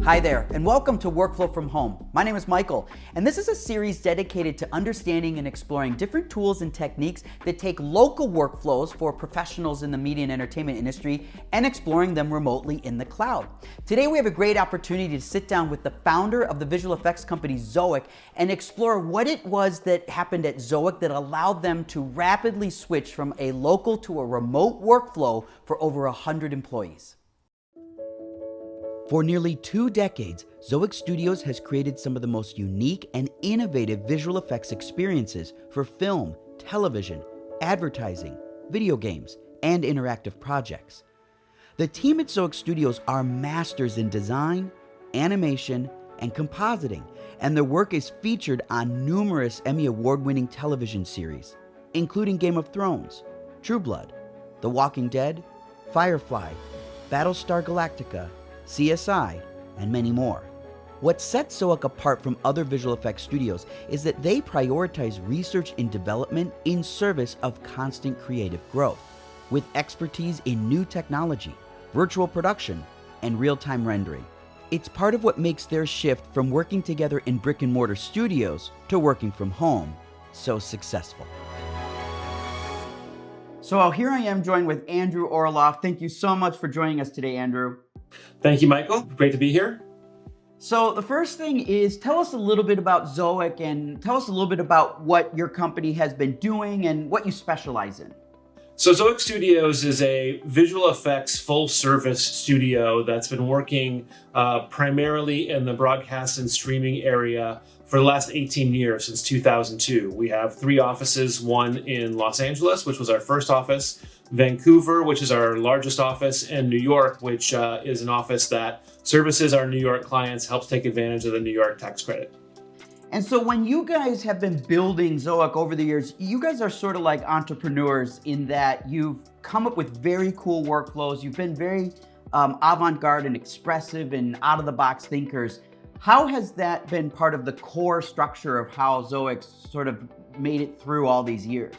Hi there, and welcome to Workflow from Home. My name is Michael, and this is a series dedicated to understanding and exploring different tools and techniques that take local workflows for professionals in the media and entertainment industry and exploring them remotely in the cloud. Today we have a great opportunity to sit down with the founder of the visual effects company Zoic and explore what it was that happened at Zoic that allowed them to rapidly switch from a local to a remote workflow for over 100 employees. For nearly 2 decades, Zoic Studios has created some of the most unique and innovative visual effects experiences for film, television, advertising, video games, and interactive projects. The team at Zoic Studios are masters in design, animation, and compositing, and their work is featured on numerous Emmy Award-winning television series, including Game of Thrones, True Blood, The Walking Dead, Firefly, Battlestar Galactica, CSI, and many more. What sets Zoic apart from other visual effects studios is that they prioritize research and development in service of constant creative growth, with expertise in new technology, virtual production, and real-time rendering. It's part of what makes their shift from working together in brick-and-mortar studios to working from home so successful. So here I am joined with Andrew Orloff. Thank you so much for joining us today, Andrew. Thank you, Michael. Great to be here. So the first thing is, tell us a little bit about Zoic and tell us a little bit about what your company has been doing and what you specialize in. So Zoic Studios is a visual effects full-service studio that's been working primarily in the broadcast and streaming area for the last 18 years, since 2002. We have 3 offices, one in Los Angeles, which was our first office, Vancouver, which is our largest office, and New York, which is an office that services our New York clients, helps take advantage of the New York tax credit. And so when you guys have been building Zoic over the years, you guys are sort of like entrepreneurs in that you've come up with very cool workflows. You've been very avant-garde and expressive and out-of-the-box thinkers. How has that been part of the core structure of how Zoic sort of made it through all these years?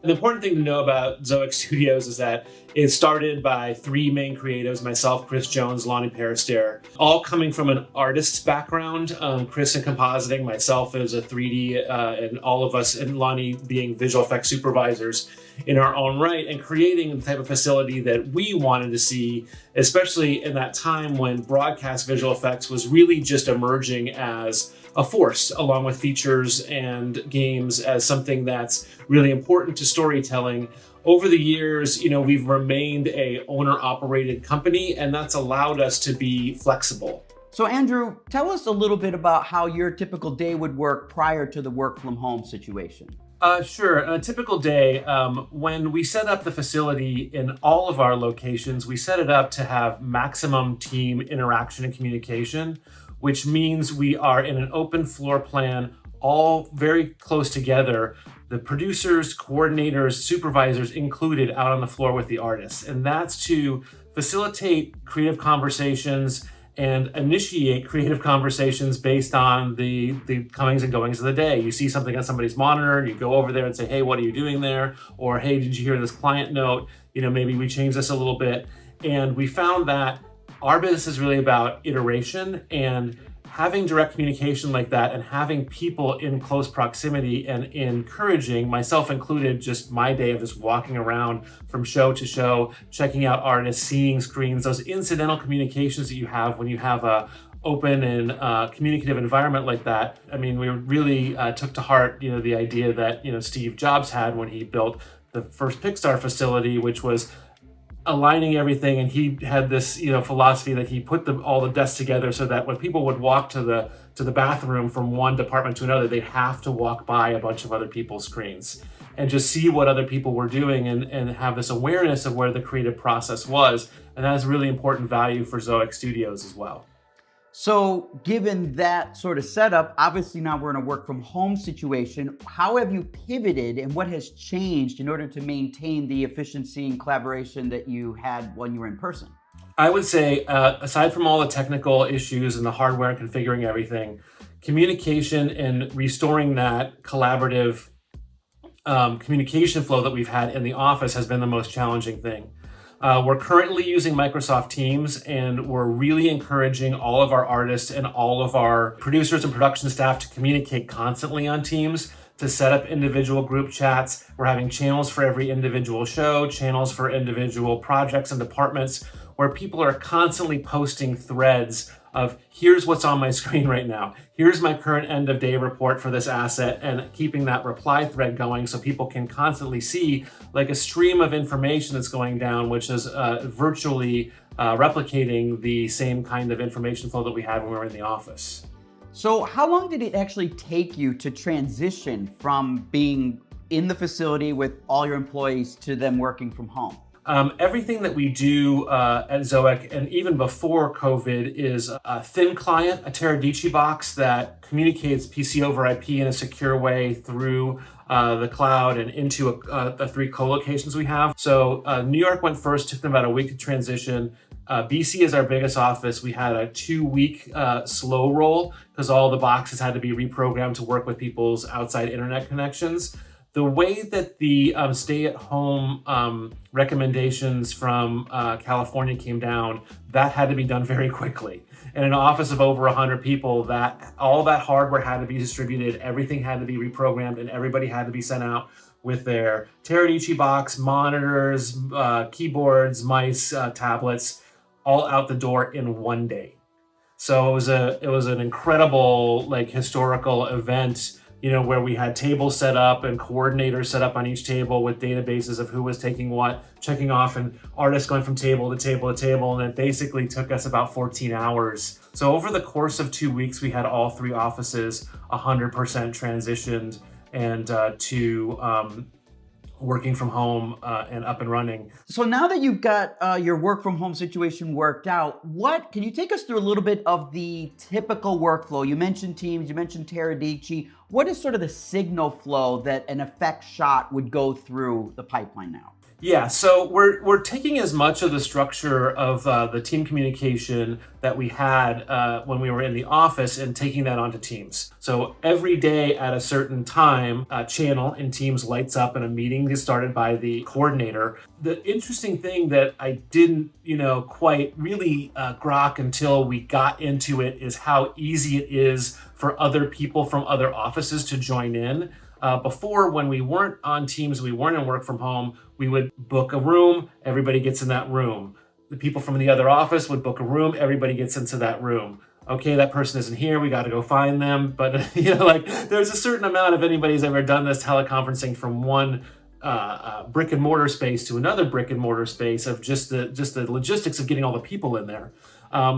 The important thing to know about Zoic Studios is that it started by 3 main creatives, myself, Chris Jones, Lonnie Perister, all coming from an artist's background. Chris in compositing, myself as a 3D, and all of us, and Lonnie being visual effects supervisors in our own right, and creating the type of facility that we wanted to see, especially in that time when broadcast visual effects was really just emerging as a force, along with features and games, as something that's really important to storytelling. Over the years, we've remained a owner-operated company, and that's allowed us to be flexible. So Andrew, tell us a little bit about how your typical day would work prior to the work from home situation. Sure. On a typical day, when we set up the facility in all of our locations, we set it up to have maximum team interaction and communication, which means we are in an open floor plan, all very close together. The producers, coordinators, supervisors included out on the floor with the artists. And that's to facilitate creative conversations and initiate creative conversations based on the comings and goings of the day. You see something on somebody's monitor and you go over there and say, hey, what are you doing there? Or, hey, did you hear this client note? Maybe we change this a little bit. And we found that our business is really about iteration, and having direct communication like that and having people in close proximity and encouraging, myself included, just my day of just walking around from show to show, checking out artists, seeing screens, those incidental communications that you have when you have a open and communicative environment like that. I mean, we really took to heart, the idea that, Steve Jobs had when he built the first Pixar facility, which was aligning everything, and he had this philosophy that he put all the desks together so that when people would walk to the bathroom from one department to another, they'd have to walk by a bunch of other people's screens and just see what other people were doing and have this awareness of where the creative process was. And that is really important value for Zoic Studios as well. So given that sort of setup, obviously now we're in a work from home situation. How have you pivoted and what has changed in order to maintain the efficiency and collaboration that you had when you were in person? I would say, aside from all the technical issues and the hardware and configuring everything, communication and restoring that collaborative communication flow that we've had in the office has been the most challenging thing. We're currently using Microsoft Teams, and we're really encouraging all of our artists and all of our producers and production staff to communicate constantly on Teams, to set up individual group chats. We're having channels for every individual show, channels for individual projects and departments, where people are constantly posting threads of here's what's on my screen right now. Here's my current end of day report for this asset, and keeping that reply thread going so people can constantly see like a stream of information that's going down, which is virtually replicating the same kind of information flow that we had when we were in the office. So how long did it actually take you to transition from being in the facility with all your employees to them working from home? Everything that we do at Zoic, and even before COVID, is a thin client, a Teradici box that communicates PC over IP in a secure way through the cloud and into the 3 co-locations we have. So New York went first, took them about a week to transition. BC is our biggest office. We had a 2-week slow roll because all the boxes had to be reprogrammed to work with people's outside internet connections. The way that the stay-at-home recommendations from California came down, that had to be done very quickly. In an office of over 100 people, that all that hardware had to be distributed, everything had to be reprogrammed, and everybody had to be sent out with their Teradici box, monitors, keyboards, mice, tablets, all out the door in one day. So it was an incredible, like, historical event, you know, where we had tables set up and coordinators set up on each table with databases of who was taking what, checking off, and artists going from table to table to table. And it basically took us about 14 hours. So over the course of 2 weeks, we had all 3 offices 100% transitioned and to working from home and up and running. So now that you've got your work from home situation worked out, can you take us through a little bit of the typical workflow? You mentioned Teams, you mentioned Teradici. What is sort of the signal flow that an effect shot would go through the pipeline now? Yeah, so we're taking as much of the structure of the team communication that we had when we were in the office and taking that onto Teams. So every day at a certain time, a channel in Teams lights up and a meeting is started by the coordinator. The interesting thing that I didn't, quite really grok until we got into it is how easy it is for other people from other offices to join in. Before, when we weren't on Teams, we weren't in work from home, we would book a room, everybody gets in that room. The people from the other office would book a room, everybody gets into that room. Okay, that person isn't here, we got to go find them. But, there's a certain amount, if anybody's ever done this teleconferencing from one brick and mortar space to another brick and mortar space, of just the logistics of getting all the people in there.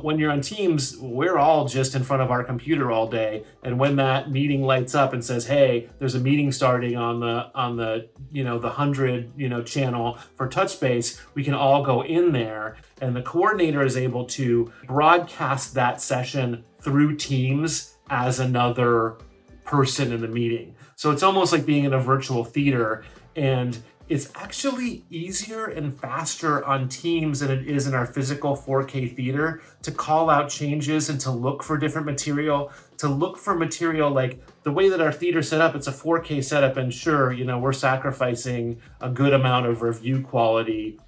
When you're on Teams, we're all just in front of our computer all day, and when that meeting lights up and says, "Hey, there's a meeting starting on the the 100 channel for TouchSpace," we can all go in there, and the coordinator is able to broadcast that session through Teams as another person in the meeting. So it's almost like being in a virtual theater, and it's actually easier and faster on Teams than it is in our physical 4K theater to call out changes and to look for different material, like the way that our theater's set up. It's a 4K setup, and sure, we're sacrificing a good amount of review quality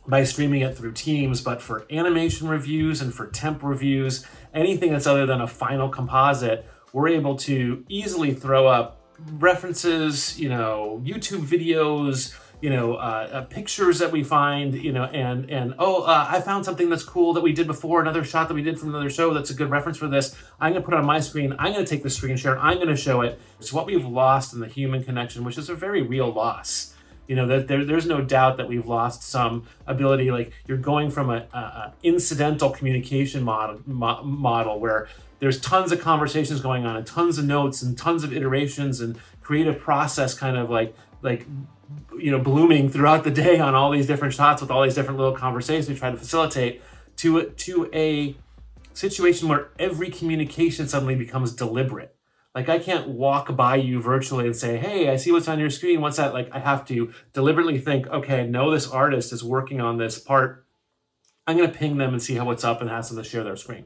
by streaming it through Teams, but for animation reviews and for temp reviews, anything that's other than a final composite, we're able to easily throw up references, YouTube videos, pictures that we find, I found something that's cool that we did before, another shot that we did from another show that's a good reference for this. I'm going to put it on my screen. I'm going to take the screen share. I'm going to show it. It's what we've lost in the human connection, which is a very real loss. There's no doubt that we've lost some ability. Like, you're going from a incidental communication model where there's tons of conversations going on and tons of notes and tons of iterations and creative process kind of like blooming throughout the day on all these different shots with all these different little conversations we try to facilitate, to a situation where every communication suddenly becomes deliberate. Like, I can't walk by you virtually and say, "Hey, I see what's on your screen. What's that?" Like, I have to deliberately think, okay, I know this artist is working on this part. I'm going to ping them and see what's up and ask them to share their screen.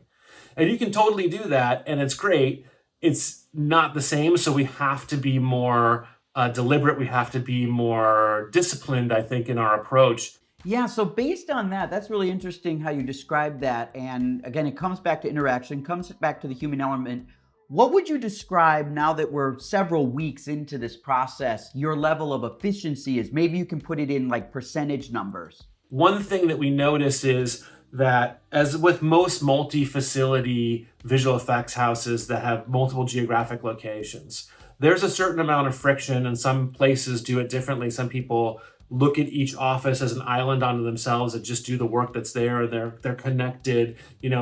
And you can totally do that, and it's great. It's not the same, so we have to be more deliberate. We have to be more disciplined, I think, in our approach. Yeah, so based on that, that's really interesting how you describe that. And again, it comes back to interaction, comes back to the human element. What would you describe now that we're several weeks into this process, your level of efficiency is? Maybe you can put it in like percentage numbers. One thing that we notice is that, as with most multi-facility visual effects houses that have multiple geographic locations, there's a certain amount of friction, and some places do it differently. Some people look at each office as an island unto themselves and just do the work that's there. They're connected,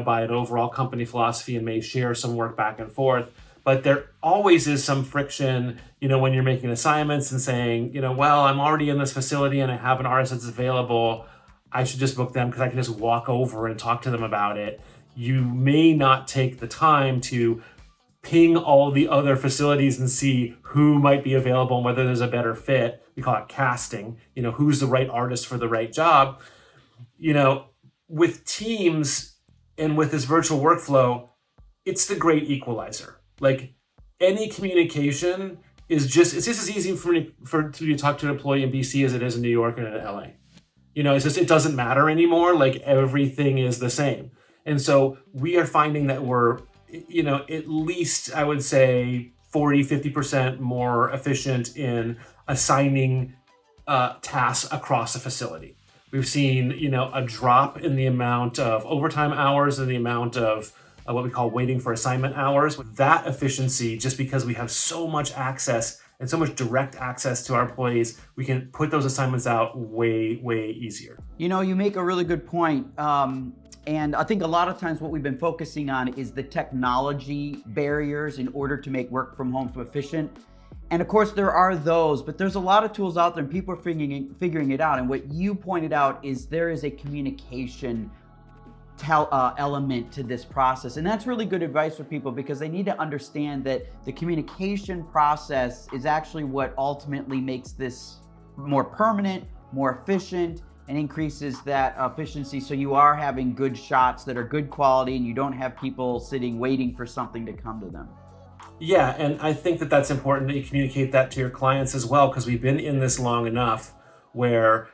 by an overall company philosophy and may share some work back and forth. But there always is some friction, when you're making assignments and saying, well, I'm already in this facility and I have an artist that's available. I should just book them because I can just walk over and talk to them about it. You may not take the time to ping all the other facilities and see who might be available and whether there's a better fit. We call it casting, who's the right artist for the right job. With Teams and with this virtual workflow, it's the great equalizer. Like, any communication it's just as easy for you to talk to an employee in BC as it is in New York and in LA. It's just, it doesn't matter anymore. Like, everything is the same. And so we are finding that we're, at least I would say 40-50% more efficient in assigning tasks across a facility. We've seen, a drop in the amount of overtime hours and the amount of what we call waiting for assignment hours. With that efficiency, just because we have so much access and so much direct access to our employees, we can put those assignments out way, way easier. You make a really good point. And I think a lot of times what we've been focusing on is the technology barriers in order to make work from home efficient. And of course there are those, but there's a lot of tools out there and people are figuring it out. And what you pointed out is there is a communication element to this process. And that's really good advice for people because they need to understand that the communication process is actually what ultimately makes this more permanent, more efficient, and increases that efficiency. So you are having good shots that are good quality and you don't have people sitting waiting for something to come to them. Yeah, and I think that that's important that you communicate that to your clients as well, because we've been in this long enough where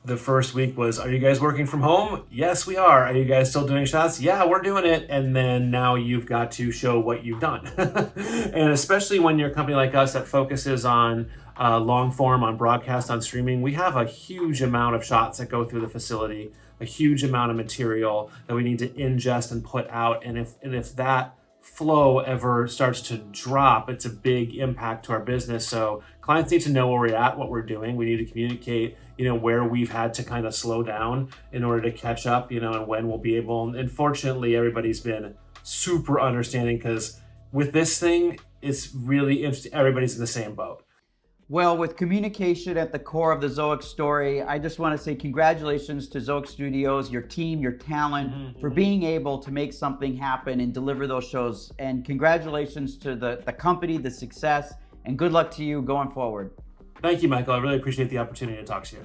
the first week was, are you guys working from home? Yes, we are. Are you guys still doing shots? Yeah, we're doing it. And then now you've got to show what you've done. And especially when you're a company like us that focuses on long form, on broadcast, on streaming, we have a huge amount of shots that go through the facility, a huge amount of material that we need to ingest and put out. And if that flow ever starts to drop, it's a big impact to our business. So clients need to know where we're at, what we're doing. We need to communicate, where we've had to kind of slow down in order to catch up, and when we'll be able. And fortunately, everybody's been super understanding because with this thing, it's really interesting. Everybody's in the same boat. Well, with communication at the core of the Zoic story, I just want to say congratulations to Zoic Studios, your team, your talent, for being able to make something happen and deliver those shows. And congratulations to the company, the success, and good luck to you going forward. Thank you, Michael. I really appreciate the opportunity to talk to you.